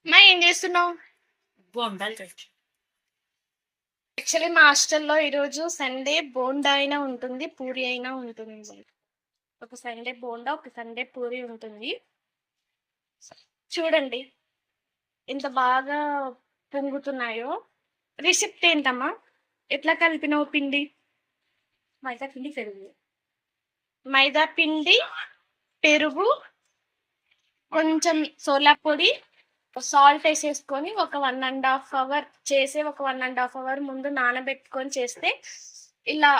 మా ఏం చేస్తున్నావు? బొండాలు చేసి యాక్చువల్లీ మా హాస్టల్లో ఈరోజు సండే బోండా అయినా ఉంటుంది, పూరి అయినా ఉంటుంది. ఒక సండే బోండా, ఒక సండే పూరి ఉంటుంది. చూడండి ఎంత బాగా పొంగుతున్నాయో. రిసిప్ట్ ఏంటమ్మా? ఎట్లా కలిపినావు పిండి? మైదా పిండి పెరుగు మైదా పిండి, పెరుగు, కొంచెం సోలా పొడి, సాల్ట్ వేసేసుకొని ఒక 1.5 అవర్ చేసే, ఒక 1.5 అవర్ ముందు నానబెట్టుకొని చేస్తే ఇలా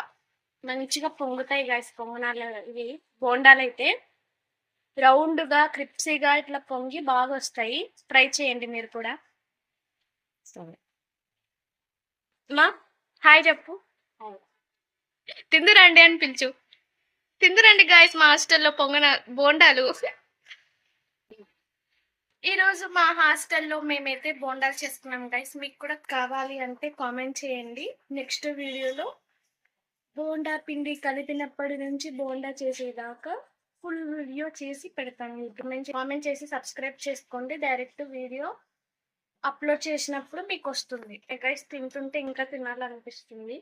మంచిగా పొంగుతాయి గాయస్. పొంగనాలు ఇవి బోండాలు అయితే రౌండ్గా క్రిప్సీగా ఇట్లా పొంగి బాగా వస్తాయి. ట్రై చేయండి మీరు కూడా. సరే. మా హాయ్ చెప్పు. తిందురండి అని పిలుచు. తిందురండి గాయస్, మా హాస్టల్లో పొంగన బోండాలు. ఈరోజు మా హాస్టల్లో మేమైతే బోండాలు చేసుకున్నాం గైస్. మీకు కూడా కావాలి అంటే కామెంట్ చేయండి. నెక్స్ట్ వీడియోలో బోండా పిండి కలిపినప్పటి నుంచి బోండా చేసేదాకా ఫుల్ వీడియో చేసి పెడతాను. యూట్యూబ్ నుంచి కామెంట్ చేసి సబ్స్క్రైబ్ చేసుకోండి. డైరెక్ట్ వీడియో అప్లోడ్ చేసినప్పుడు మీకు వస్తుంది. గైస్ తింటుంటే ఇంకా తినాలనిపిస్తుంది.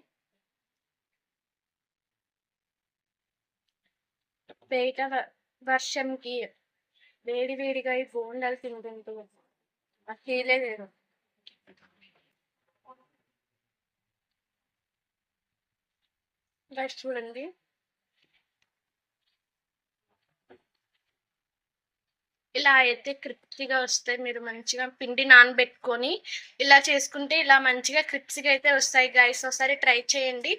బయట వర్షంకి వేడి వేడిగా ఈ బోండాలు తింటుంటూ ఆ ఫీలే లేదు. గైస్ చూడండి, ఇలా అయితే క్రిప్సీగా వస్తాయి. మీరు మంచిగా పిండి నానబెట్టుకొని ఇలా చేసుకుంటే ఇలా మంచిగా క్రిప్సీగా అయితే వస్తాయి గైస్. ఒకసారి ట్రై చేయండి.